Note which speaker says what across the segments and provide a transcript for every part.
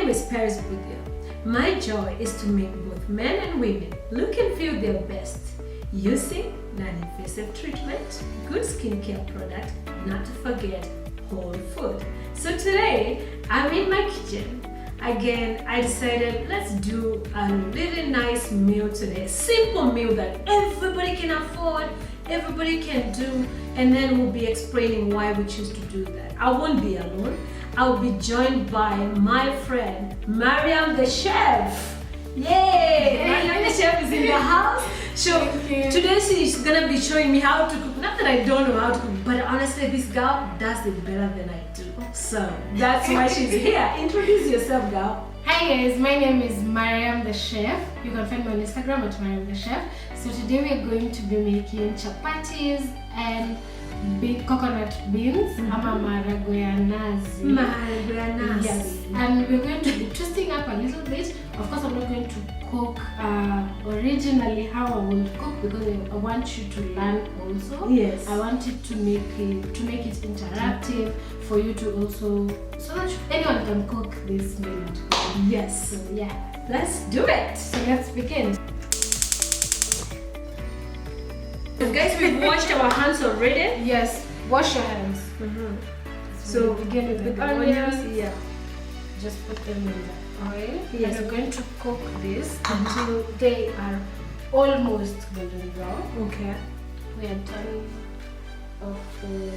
Speaker 1: name is Paris Budia. My joy is to make both men and women look and feel their best using non-invasive treatment, good skincare product, not to forget whole food. So today I'm in my kitchen. Again, I decided let's do a really nice meal today. A simple meal that everybody can afford, everybody can do, and then we'll be explaining why we choose to do that. I won't be alone. I'll be joined by my friend, Mariam the chef. Yay! Mariam the chef is in the house. So today she's gonna be showing me how to cook. Not that I don't know how to cook, but honestly this girl does it better than I do. So that's why she's here. Introduce yourself, girl.
Speaker 2: Hi guys, my name is Mariam the chef. You can find me on Instagram at Mariam the chef. So today we are going to be making chapatis and coconut beans, ama maharagwe ya nazi.
Speaker 1: Maharagwe ya nazi.
Speaker 2: Yes. And we're going to be twisting up a little bit. Of course, I'm not going to cook originally how I want to cook because I want you to learn also.
Speaker 1: Yes.
Speaker 2: I want it to make it interactive for you to also, so that anyone can cook this meal.
Speaker 1: Yes.
Speaker 2: So yeah,
Speaker 1: Let's do it.
Speaker 2: so let's begin.
Speaker 1: So guys, we've washed our hands already.
Speaker 2: Yes, wash your hands.
Speaker 1: So
Speaker 2: we begin with the
Speaker 1: onions.
Speaker 2: onions.
Speaker 1: Yeah.
Speaker 2: Just put them in the oil.
Speaker 1: Yes.
Speaker 2: And we're going to cook this until they are almost golden brown.
Speaker 1: Okay.
Speaker 2: We are turning off the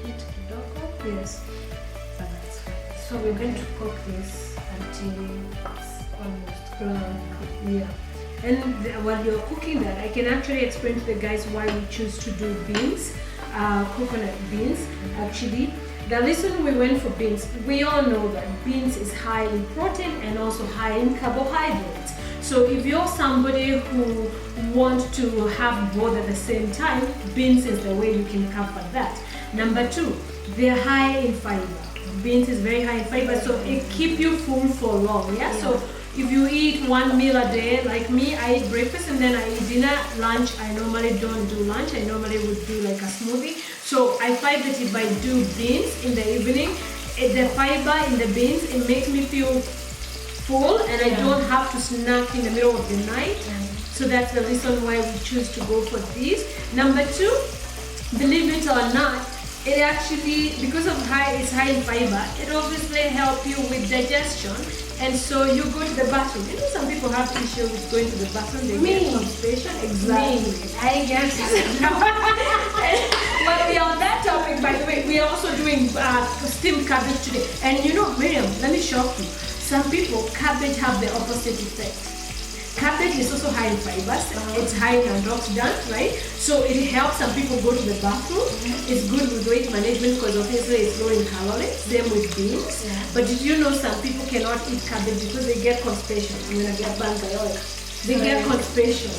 Speaker 2: heat kidogo.
Speaker 1: Yes.
Speaker 2: So that's fine. So we're going to cook this until it's almost brown.
Speaker 1: Yeah. And while you're cooking that, I can actually explain to the guys why we choose to do beans, coconut beans. Actually, the reason we went for beans, we all know that beans is high in protein and also high in carbohydrates. So if you're somebody who wants to have both at the same time, beans is the way you can cover that. Number two, they're high in fiber. Beans is very high in fiber, so it keeps you full for long. Yeah. So if you eat one meal a day, like me, I eat breakfast and then I eat dinner, lunch. I normally don't do lunch. I normally would do like a smoothie. So I find that if I do beans in the evening, the fiber in the beans, it makes me feel full and I don't have to snack in the middle of the night. So that's the reason why we choose to go for these. Number two, believe it or not, it actually, because of it's high in fiber, it obviously helps you with digestion. And so you go to the bathroom. You know, some people have issue with going to the bathroom. They get constipation. Exactly.
Speaker 2: I guess.
Speaker 1: But we are on that topic, by the way. We are also doing steamed cabbage today. And you know, Miriam, let me shock you. Some people, cabbage have the opposite effect. Cabbage is also high in fibers. It's high in antioxidants, right? So it helps some people go to the bathroom. It's good with weight management because obviously it's low in calories. Same with beans. But did you know some people cannot eat cabbage because they get constipation? I'm gonna get burned by oil. They get constipation.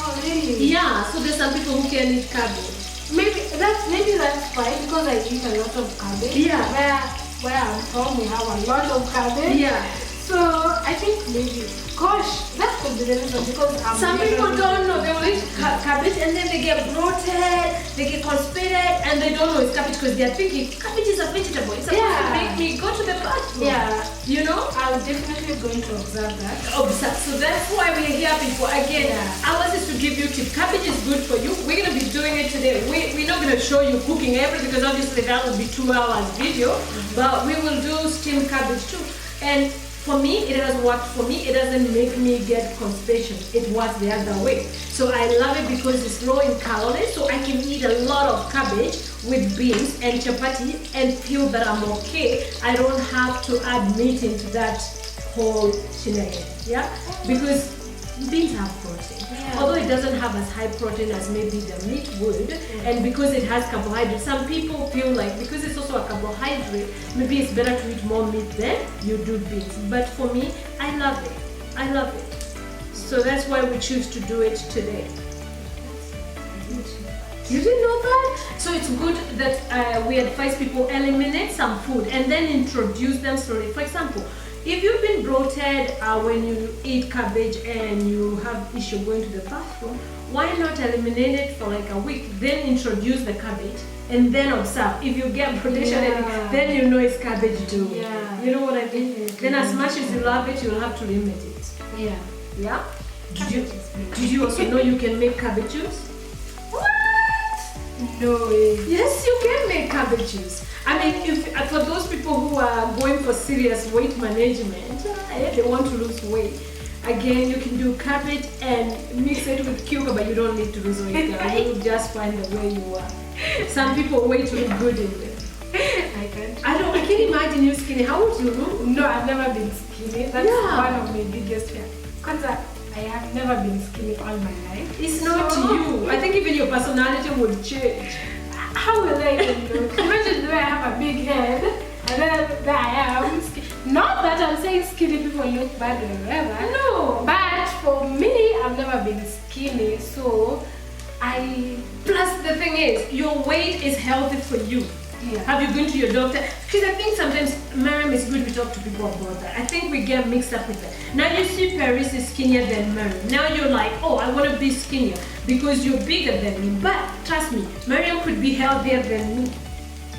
Speaker 2: Oh really?
Speaker 1: Yeah. So there's some people who can eat cabbage.
Speaker 2: Maybe that's fine because I eat a lot of cabbage.
Speaker 1: Yeah.
Speaker 2: Where I'm from, we have a lot of cabbage.
Speaker 1: Yeah.
Speaker 2: So I think maybe, gosh, that could be the reason because
Speaker 1: some people don't know. They will eat cabbage and then they get bloated, they get constipated, and they don't know it's cabbage because they are thinking cabbage is a vegetable. It's supposed to make me go to the bathroom.
Speaker 2: Yeah.
Speaker 1: You know?
Speaker 2: I'm definitely going to observe that.
Speaker 1: Observe. So that's why we're here before. Again, ours is to give you tips. Cabbage is good for you. We're going to be doing it today. We're not going to show you cooking everything because obviously that would be 2 hours video. But we will do steamed cabbage too. And for me, it has worked for me. It doesn't make me get constipation. It works the other way. So I love it because it's low in calories. So I can eat a lot of cabbage with beans and chapati and feel that I'm okay. I don't have to add meat into that whole scenario. Yeah? Because beans have protein. Although it doesn't have as high protein as maybe the meat would, and because it has carbohydrates, some people feel like because it's also a carbohydrate, maybe it's better to eat more meat than you do beans. But for me, I love it. I love it. So that's why we choose to do it today. You didn't know that? So it's good that we advise people eliminate some food and then introduce them slowly. For example, if you've been bloated when you eat cabbage and you have issue going to the bathroom, why not eliminate it for like a week, then introduce the cabbage and then observe. If you get bloatation, then you know it's cabbage too. You know what I mean? Then as much as you love it, you'll have to limit it.
Speaker 2: Yeah.
Speaker 1: Yeah? Did you also know you can make cabbage juice?
Speaker 2: What? No way.
Speaker 1: Yes, you can make cabbage juice. I mean, if for those people who are going for serious weight management, they want to lose weight. Again, you can do cabbage and mix it with cucumber. You don't need to lose weight, girl. You will just find the way you are. Some people weight to look good in them.
Speaker 2: I can't.
Speaker 1: I can imagine you skinny. How would you look?
Speaker 2: No, I've never been skinny. That's one of my biggest fears. Because I have never been skinny all my life.
Speaker 1: It's not you. I think even your personality would change.
Speaker 2: How will I even look? Imagine the way I have a big head and then there I am skinny. Not that I'm saying skinny people look bad or whatever.
Speaker 1: No.
Speaker 2: But for me, I've never been skinny, so
Speaker 1: Plus the thing is, your weight is healthy for you.
Speaker 2: Yeah.
Speaker 1: Have you been to your doctor? Because I think sometimes, Miriam, it's good we talk to people about that. I think we get mixed up with that. Now you see Paris is skinnier than Miriam. Now you're like, oh, I want to be skinnier because you're bigger than me. But trust me, Miriam could be healthier than me.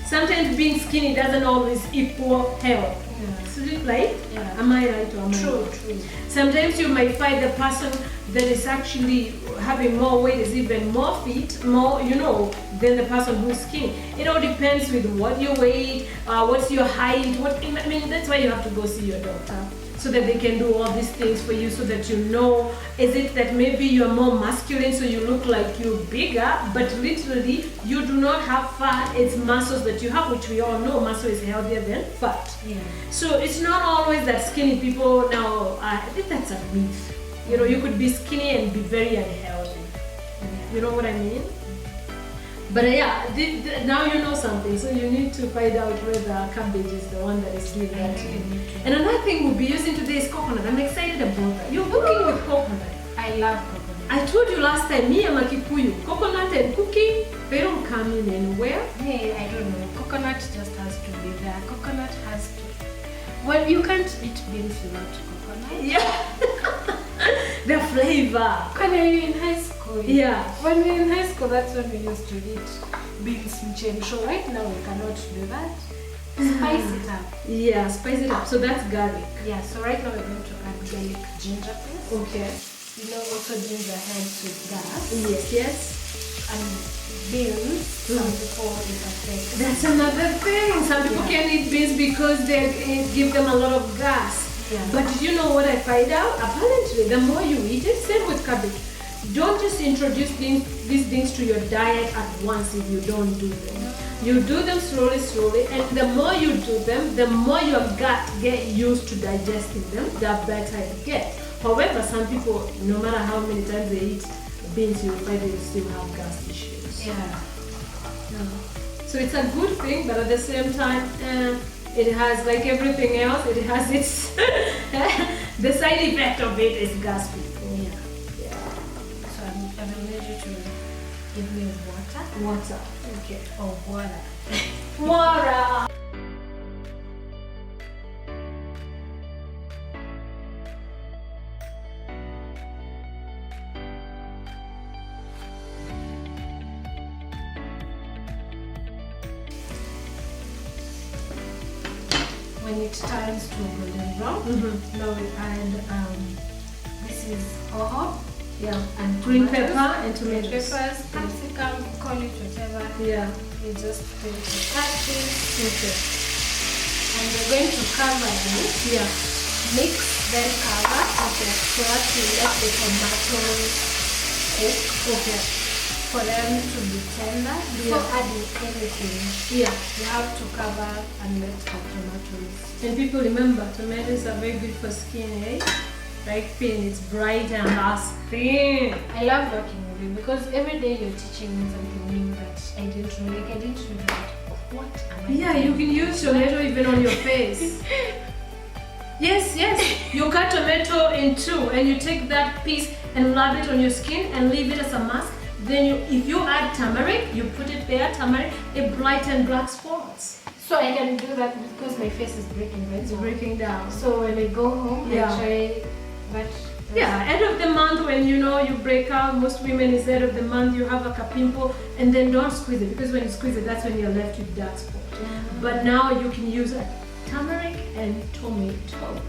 Speaker 1: Sometimes being skinny doesn't always equal health.
Speaker 2: Yeah.
Speaker 1: So right?
Speaker 2: Yeah.
Speaker 1: Am I right or am I
Speaker 2: True,
Speaker 1: wrong?
Speaker 2: true.
Speaker 1: Sometimes you might find the person that is actually having more weight is even more fit, more, than the person who's skinny. It all depends with what your weight, what's your height, I mean, that's why you have to go see your doctor. So that they can do all these things for you so that you know, is it that maybe you're more masculine so you look like you're bigger, but literally you do not have fat, it's muscles that you have, which we all know muscle is healthier than fat.
Speaker 2: Yeah.
Speaker 1: So it's not always that skinny people now, I think that's a myth. You could be skinny and be very unhealthy.
Speaker 2: Yeah.
Speaker 1: You know what I mean? But yeah, now you know something, so you need to find out whether cabbage is the one that is doing that to you. And another thing we'll be using today is coconut. I'm excited about that. You're cooking with coconut.
Speaker 2: I love coconut.
Speaker 1: I told you last time, me and Makikuyu, coconut and cooking, they don't come in anywhere.
Speaker 2: Hey, I don't know. Coconut just has to be there. Coconut has to. Well, you can't eat beans without coconut.
Speaker 1: Yeah. The flavor.
Speaker 2: When were you in high school?
Speaker 1: Yeah.
Speaker 2: When we were in high school, that's when we used to eat beans mchemsho. Right now, we cannot do that. Spice it up.
Speaker 1: Yeah, spice it up. So that's garlic.
Speaker 2: Yeah, so right now we're going to add garlic ginger paste.
Speaker 1: Okay.
Speaker 2: Also ginger helps with gas.
Speaker 1: Yes.
Speaker 2: And beans, some people it affects.
Speaker 1: That's another thing. Some people can't eat beans because it give them a lot of gas.
Speaker 2: Yeah.
Speaker 1: But did you know what I find out? Apparently, the more you eat it, same with cabbage. Don't just introduce these things to your diet at once if you don't do them. You do them slowly, and the more you do them, the more your gut get used to digesting them, the better it gets. However, some people, no matter how many times they eat beans, you will find they still have gas issues.
Speaker 2: Yeah.
Speaker 1: So it's a good thing, but at the same time, it has, like everything else, it has its the side effect of it is gas, people.
Speaker 2: Yeah. So I will need you to give me water.
Speaker 1: Water. Okay.
Speaker 2: Or water.
Speaker 1: Water.
Speaker 2: When it turns to golden brown, now we add this is hoho, and
Speaker 1: Green
Speaker 2: tomatoes,
Speaker 1: pepper and
Speaker 2: green
Speaker 1: tomatoes.
Speaker 2: peppers, capsicum, call it whatever.
Speaker 1: Yeah.
Speaker 2: You just going to cut this,
Speaker 1: Okay.
Speaker 2: and we're going to cover it.
Speaker 1: Yeah.
Speaker 2: Mix, then cover. Okay. So that will let the tomatoes cook.
Speaker 1: Okay.
Speaker 2: For them to be tender, before adding anything,
Speaker 1: Yeah.
Speaker 2: you have to cover and let the tomatoes.
Speaker 1: And people remember, tomatoes are very good for skin, eh? Like pin, it's bright and lasting.
Speaker 2: I love working with you because every day you're teaching me something new that I didn't know. Like I didn't know that. What am I
Speaker 1: Yeah,
Speaker 2: doing?
Speaker 1: you can use tomato even on your face. Yes. You cut tomato in two and you take that piece and rub it on your skin and leave it as a mask. Then if you add turmeric, you put it there, turmeric, it brightens black spots.
Speaker 2: So I can do that because my face is breaking right
Speaker 1: It's
Speaker 2: now.
Speaker 1: breaking down.
Speaker 2: So when I go home,
Speaker 1: Yeah.
Speaker 2: I try that.
Speaker 1: Yeah, end of the month when you break out, most women is end of the month, you have like a pimple and then don't squeeze it because when you squeeze it, that's when you're left with dark spot. But now you can use turmeric and tomato.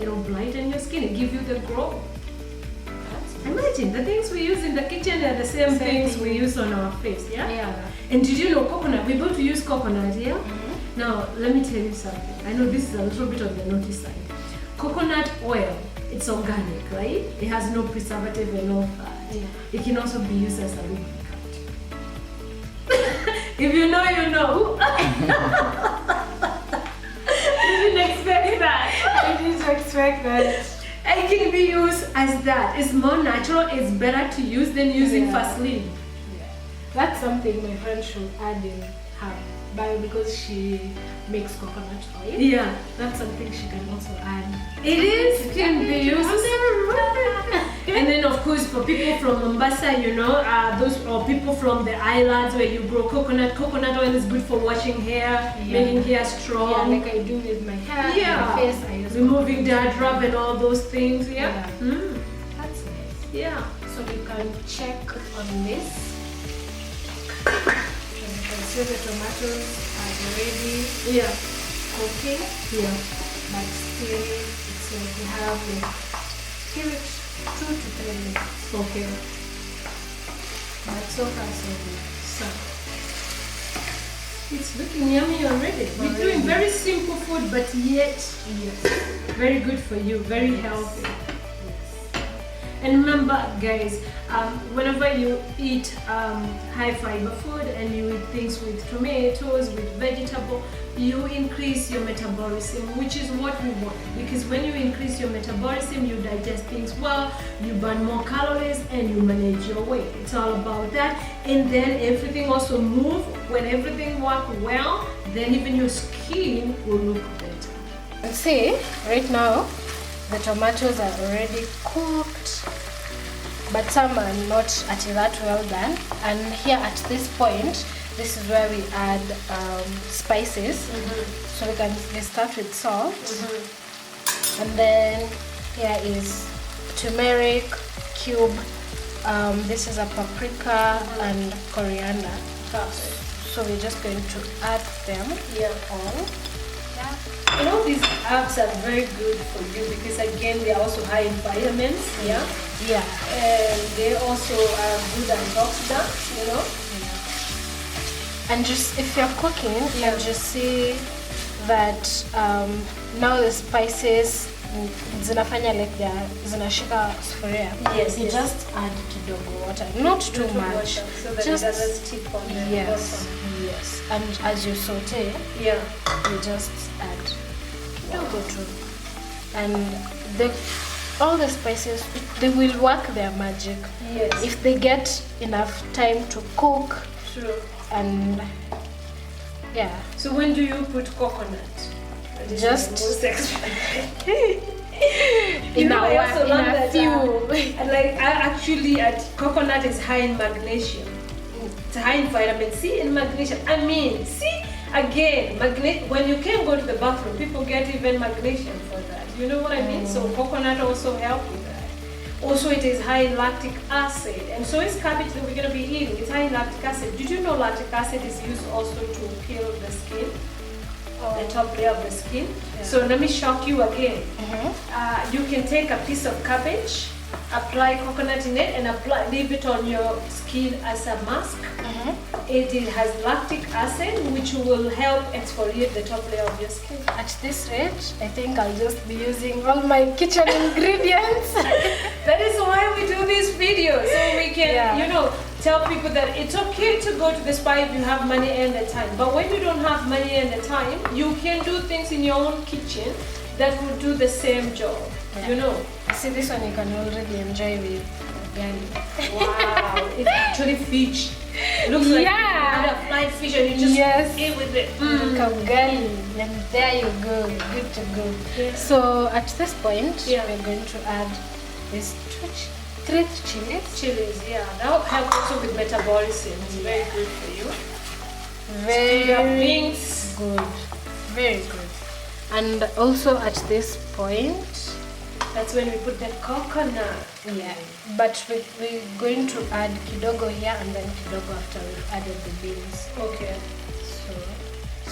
Speaker 1: It'll brighten your skin and give you the glow. Imagine the things we use in the kitchen are the same things we use on our face, yeah?
Speaker 2: Yeah.
Speaker 1: And did you know coconut? We're going to use coconut here. Now, let me tell you something. I know this is a little bit on the naughty side. Coconut oil, it's organic, right? It has no preservative and no fat.
Speaker 2: Yeah.
Speaker 1: It can also be used as a lubricant. If you know, you know. Didn't expect that.
Speaker 2: I didn't expect that.
Speaker 1: It can be used as that. It's more natural. It's better to use than using Vaseline.
Speaker 2: Yeah. That's something my friend should add in her bio because she makes coconut oil.
Speaker 1: Yeah.
Speaker 2: That's something she can also add.
Speaker 1: It is can be used. And then of course for people from Mombasa, you know, those or people from the islands where you grow coconut oil is good for washing hair, making hair strong.
Speaker 2: Yeah, like I do with my hair,
Speaker 1: Yeah.
Speaker 2: my face. I use
Speaker 1: Removing dandruff and all those things. Yeah.
Speaker 2: That's nice.
Speaker 1: Yeah.
Speaker 2: So you can check on this. And you can see the tomatoes are already cooking.
Speaker 1: Yeah.
Speaker 2: But still, it's like we have like give it 2 to 3 minutes.
Speaker 1: Okay.
Speaker 2: But so far so good.
Speaker 1: So it's looking yummy already. We're doing very simple food, but yet very good for you, very healthy. And remember, guys, whenever you eat high fiber food and you eat things with tomatoes, with vegetable, you increase your metabolism, which is what we want. Because when you increase your metabolism, you digest things well, you burn more calories, and you manage your weight. It's all about that. And then everything also moves. When everything works well, then even your skin will look better.
Speaker 2: And see, right now, the tomatoes are already cooked, but some are not at that well done. And here at this point, this is where we add spices. So we start with salt, and then here is turmeric cube. This is a paprika and coriander. So we're just going to add them all.
Speaker 1: You know, these herbs are very good for you because again they are also high in vitamins, and they also are good antioxidants, you know.
Speaker 2: And just if you're cooking, you can just see that now the spices zinafanya like they're zinashika sufuria. You just add kidogo water, not too much,
Speaker 1: so that
Speaker 2: just
Speaker 1: it doesn't stick on the bottom.
Speaker 2: Yes. And as you saute, you just add kidogo too, and all the spices, they will work their magic. If they get enough time to cook.
Speaker 1: True.
Speaker 2: And
Speaker 1: so when do you put coconut?
Speaker 2: Just
Speaker 1: in a
Speaker 2: few.
Speaker 1: Like actually, coconut is high in magnesium. It's high in vitamin C and magnesium. I mean, see again, when you can go to the bathroom, people get even magnesium for that. You know what I mean? So coconut also helps with that. Also, it is high in lactic acid, and so is cabbage that we're going to be eating. It's high in lactic acid. Did you know lactic acid is used also to peel the skin, the top layer of the skin? So let me shock you again. You can take a piece of cabbage, apply coconut in it, and leave it on your skin as a mask. It has lactic acid, which will help exfoliate the top layer of your skin.
Speaker 2: At this rate, I think I'll just be using all my kitchen ingredients.
Speaker 1: That is why we do these videos, so we can, you know, tell people that it's okay to go to the spa if you have money and the time. But when you don't have money and the time, you can do things in your own kitchen that will do the same job. You know.
Speaker 2: See, this one you can already enjoy with ugali.
Speaker 1: Wow, it's actually fish. Looks like you had a fried fish and you just eat with it.
Speaker 2: Ugali, and there you go, good to go. So at this point, we're going to add these 3 chilies.
Speaker 1: That will help also with metabolism. It's very good for you.
Speaker 2: Very
Speaker 1: good.
Speaker 2: Very good. And also at this point,
Speaker 1: that's when we put the coconut.
Speaker 2: But we're going to add kidogo here and then kidogo after we've added the beans.
Speaker 1: Okay.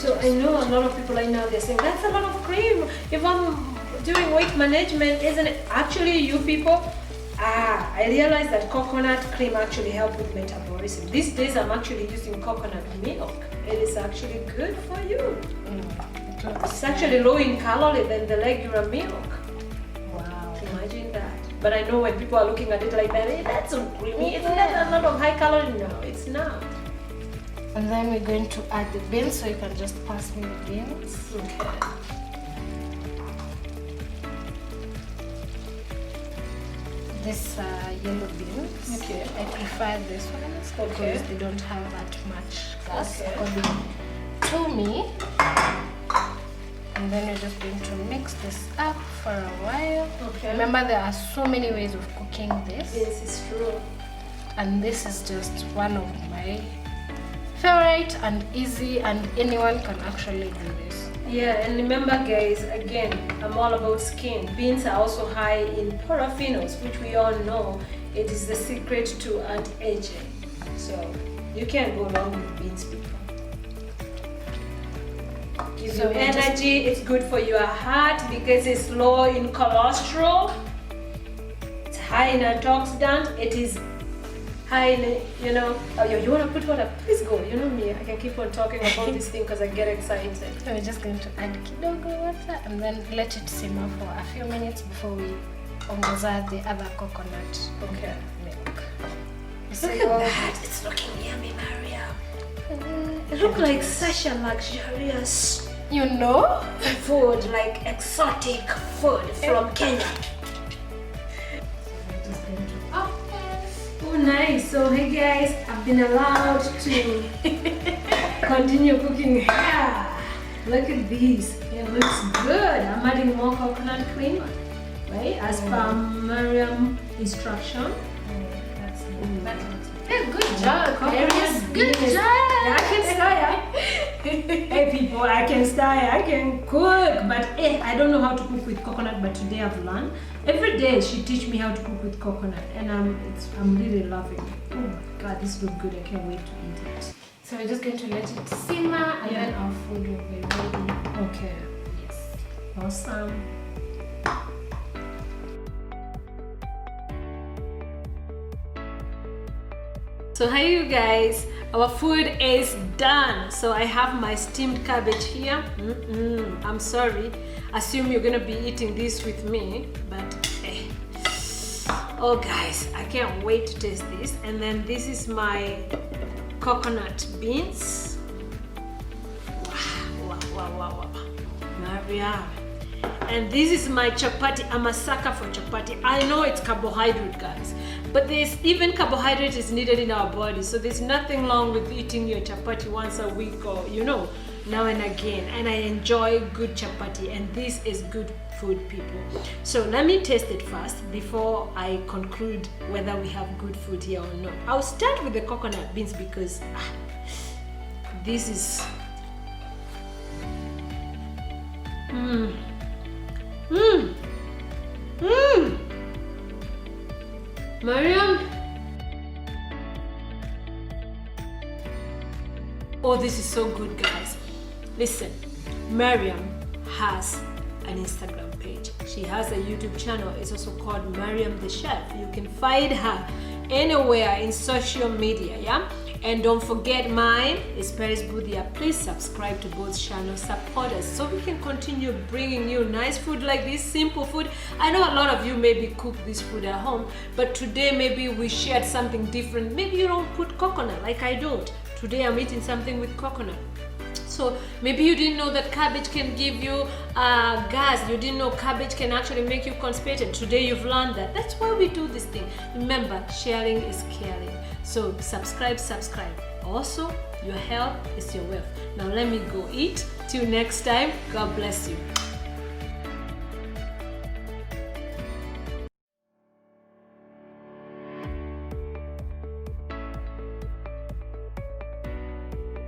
Speaker 1: So I know a lot of people right now, they're saying, that's a lot of cream. If I'm doing weight management, isn't it? Actually, you people, I realized that coconut cream actually helps with metabolism. These days, I'm actually using coconut milk. It is actually good for you. It's actually low in calorie than the regular milk.
Speaker 2: Wow.
Speaker 1: Imagine that. But I know when people are looking at it like that, hey, that's so creamy. Isn't that a lot of high calorie? No, it's not.
Speaker 2: And then we're going to add the beans, so you can just pass me the beans.
Speaker 1: Okay.
Speaker 2: This yellow beans.
Speaker 1: Okay.
Speaker 2: I prefer this ones
Speaker 1: Okay.
Speaker 2: because they don't have that much gas
Speaker 1: Okay.
Speaker 2: according to me. And then you're just going to mix this up for a while.
Speaker 1: Okay.
Speaker 2: Remember, there are so many ways of cooking this,
Speaker 1: This is true.
Speaker 2: and this is just one of my favorite and easy, and anyone can actually do this.
Speaker 1: Yeah, and remember guys, again, I'm all about skin. Beans are also high in polyphenols, which we all know it is the secret to anti-aging. So you can't go wrong with beans, people. Gives you energy, it's good for your heart because it's low in cholesterol. It's high in antioxidant. It is high in, you know, you want to put water? Please go. You know me, I can keep on talking about this thing because I get excited.
Speaker 2: So we're just going to add kidogo water and then let it simmer for a few minutes before we ongeza the other coconut
Speaker 1: Okay.
Speaker 2: milk.
Speaker 1: Look at that. It's looking yummy, Maria. It looks like such a luxurious
Speaker 2: You know?
Speaker 1: food, like exotic food from Kenya.
Speaker 2: Just going to open.
Speaker 1: Oh, nice. So, hey guys, I've been allowed to continue cooking. Yeah. Look at these. It looks good. I'm adding more coconut cream, right? As per Miriam instruction.
Speaker 2: That's yeah, good job,
Speaker 1: Coconut
Speaker 2: Aquarius. Good
Speaker 1: beans.
Speaker 2: job.
Speaker 1: Yeah, I can style. Hey people, I can style, I can cook, but I don't know how to cook with coconut. But today I've learned. Every day she teach me how to cook with coconut, and I'm really loving it. Oh my God, this looks good. I can't wait to eat it.
Speaker 2: So we're just going to let it simmer, and then our food will be ready.
Speaker 1: Okay.
Speaker 2: Yes.
Speaker 1: Awesome. So hi you guys, our food is done. So I have my steamed cabbage here. I'm sorry, assume you're gonna be eating this with me, but oh guys, I can't wait to taste this. And then this is my coconut beans. Wow. Maria. And this is my chapati. I'm a sucker for chapati. I know it's carbohydrate, guys, but there's even carbohydrate is needed in our body. So there's nothing wrong with eating your chapati once a week or, you know, now and again. And I enjoy good chapati, and this is good food, people. So let me taste it first before I conclude whether we have good food here or not. I'll start with the coconut beans because this is Mariam. Oh, this is so good, guys. Listen, Mariam has an Instagram page. She has a YouTube channel. It's also called Mariam the Chef. You can find her anywhere in social media, yeah? And don't forget, mine is Paris Boudia. Please subscribe to both channels, support us so we can continue bringing you nice food like this, simple food. I know a lot of you maybe cook this food at home, but today maybe we shared something different. Maybe you don't put coconut like I don't. Today I'm eating something with coconut. So maybe you didn't know that cabbage can give you gas. You didn't know cabbage can actually make you constipated. Today you've learned that. That's why we do this thing. Remember, sharing is caring. So subscribe. Also, your health is your wealth. Now let me go eat. Till next time, God bless you.